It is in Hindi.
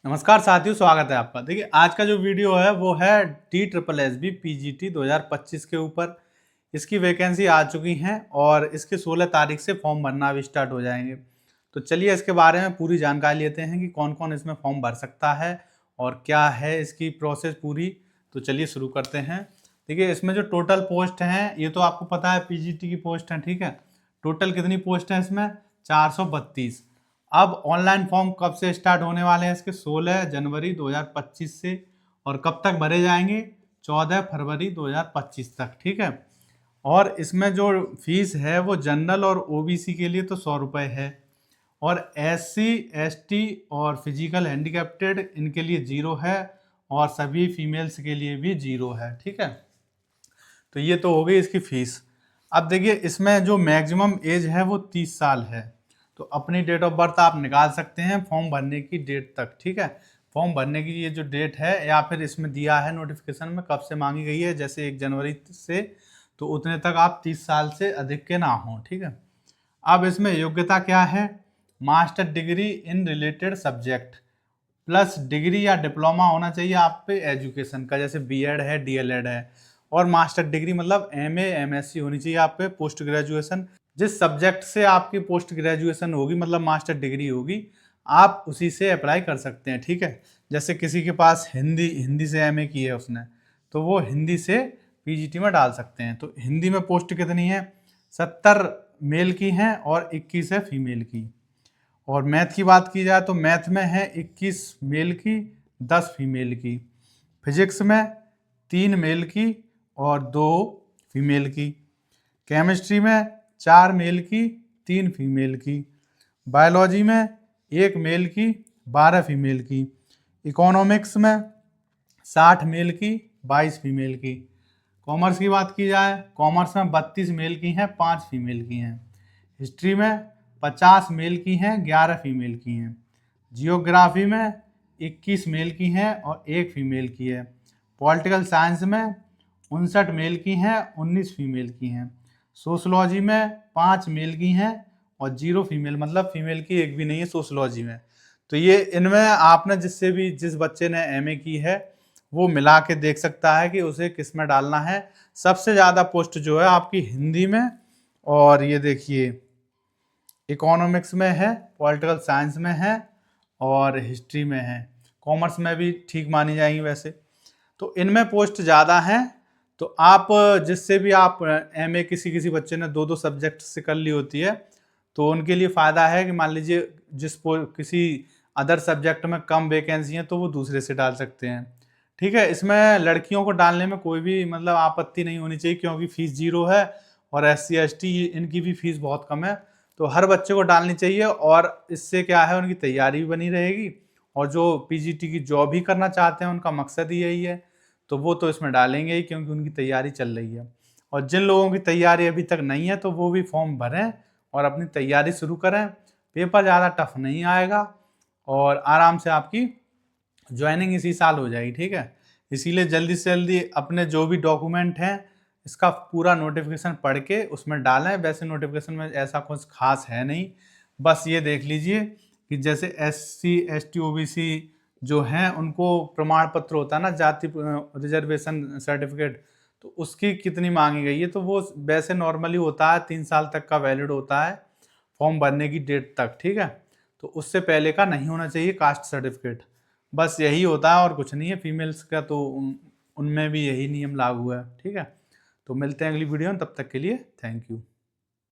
नमस्कार साथियों, स्वागत है आपका। देखिए आज का जो वीडियो है वो है TSSB PGT 2025 के ऊपर। इसकी वैकेंसी आ चुकी हैं और इसके 16 तारीख से फॉर्म भरना भी स्टार्ट हो जाएंगे। तो चलिए इसके बारे में पूरी जानकारी लेते हैं कि कौन कौन इसमें फॉर्म भर सकता है और क्या है इसकी प्रोसेस पूरी। तो चलिए शुरू करते हैं। देखिए इसमें जो टोटल पोस्ट हैं ये तो आपको पता है PGT की पोस्ट है, ठीक है। टोटल कितनी पोस्ट है इसमें? 432। अब ऑनलाइन फॉर्म कब से स्टार्ट होने वाले हैं इसके? 16 जनवरी 2025 से। और कब तक भरे जाएंगे? 14 फरवरी 2025 तक, ठीक है। और इसमें जो फीस है वो जनरल और OBC के लिए तो 100 रुपये है, और SC ST और फिजिकल हैंडीकैप्टेड इनके लिए 0 है, और सभी फीमेल्स के लिए भी 0 है, ठीक है। तो ये तो हो गई इसकी फीस। अब देखिए इसमें जो मैक्सिमम एज है वो 30 साल है। तो अपनी डेट ऑफ बर्थ आप निकाल सकते हैं फॉर्म भरने की डेट तक, ठीक है। फॉर्म भरने की ये जो डेट है, या फिर इसमें दिया है नोटिफिकेशन में कब से मांगी गई है, जैसे 1 जनवरी से, तो उतने तक आप 30 साल से अधिक के ना हों, ठीक है। अब इसमें योग्यता क्या है? Master degree in related subject plus degree या डिप्लोमा होना चाहिए आप पे एजुकेशन का, जैसे BEd है, DLEd है। और मास्टर डिग्री मतलब MA MSc होनी चाहिए आप पे, पोस्ट ग्रेजुएशन। जिस सब्जेक्ट से आपकी पोस्ट ग्रेजुएशन होगी मतलब मास्टर डिग्री होगी, आप उसी से अप्लाई कर सकते हैं, ठीक है। जैसे किसी के पास हिंदी से MA की है उसने, तो वो हिंदी से PGT में डाल सकते हैं। तो हिंदी में पोस्ट कितनी है? 70 मेल की हैं और 21 है फीमेल की। और मैथ की बात की जाए तो मैथ में है 21 मेल की, 10 फीमेल की। फिजिक्स में 3 मेल की और 2 फीमेल की। केमिस्ट्री में 4 मेल की, 3 फीमेल की। बायोलॉजी में 1 मेल की, 12 फीमेल की। इकोनॉमिक्स में 60 मेल की, 22 फीमेल की। कॉमर्स की बात की जाए, कॉमर्स में 32 मेल की हैं, 5 फीमेल की हैं। हिस्ट्री में 50 मेल की हैं, 11 फीमेल की हैं। जियोग्राफी में 21 मेल की हैं और 1 फीमेल की है। पॉलिटिकल साइंस में 59 मेल की हैं, 19 फीमेल की हैं। सोशलॉजी में 5 मेल की हैं और 0 फीमेल, मतलब फीमेल की एक भी नहीं है सोशलॉजी में। तो ये इनमें आपने जिस बच्चे ने MA की है वो मिला के देख सकता है कि उसे किस में डालना है। सबसे ज़्यादा पोस्ट जो है आपकी हिंदी में, और ये देखिए इकोनॉमिक्स में है, पॉलिटिकल साइंस में है और हिस्ट्री में है। कॉमर्स में भी ठीक मानी जाएंगी वैसे। तो इनमें पोस्ट ज़्यादा हैं। तो आप जिससे भी आप MA किसी किसी बच्चे ने 2-2 सब्जेक्ट से कर ली होती है, तो उनके लिए फ़ायदा है कि मान लीजिए किसी अदर सब्जेक्ट में कम वैकेंसी है तो वो दूसरे से डाल सकते हैं, ठीक है। इसमें लड़कियों को डालने में कोई भी मतलब आपत्ति नहीं होनी चाहिए, क्योंकि फीस 0 है और SC ST इनकी भी फीस बहुत कम है। तो हर बच्चे को डालनी चाहिए, और इससे क्या है उनकी तैयारी भी बनी रहेगी, और जो PGT की जॉब ही करना चाहते हैं उनका मकसद ही यही है, तो वो तो इसमें डालेंगे ही क्योंकि उनकी तैयारी चल रही है। और जिन लोगों की तैयारी अभी तक नहीं है तो वो भी फॉर्म भरें और अपनी तैयारी शुरू करें। पेपर ज़्यादा टफ नहीं आएगा और आराम से आपकी ज्वाइनिंग इसी साल हो जाएगी, ठीक है। इसीलिए जल्दी से जल्दी अपने जो भी डॉक्यूमेंट हैं इसका पूरा नोटिफिकेशन पढ़ के उसमें डालें। वैसे नोटिफिकेशन में ऐसा कुछ खास है नहीं, बस ये देख लीजिए कि जैसे SC ST OBC जो हैं उनको प्रमाण पत्र होता है ना, जाति रिजर्वेशन सर्टिफिकेट, तो उसकी कितनी मांगी गई है, तो वो वैसे नॉर्मली होता है 3 साल तक का वैलिड होता है फॉर्म भरने की डेट तक, ठीक है। तो उससे पहले का नहीं होना चाहिए कास्ट सर्टिफिकेट। बस यही होता है और कुछ नहीं है। फीमेल्स का तो उनमें भी यही नियम लागू है, ठीक है। तो मिलते हैं अगली वीडियो में, तब तक के लिए थैंक यू।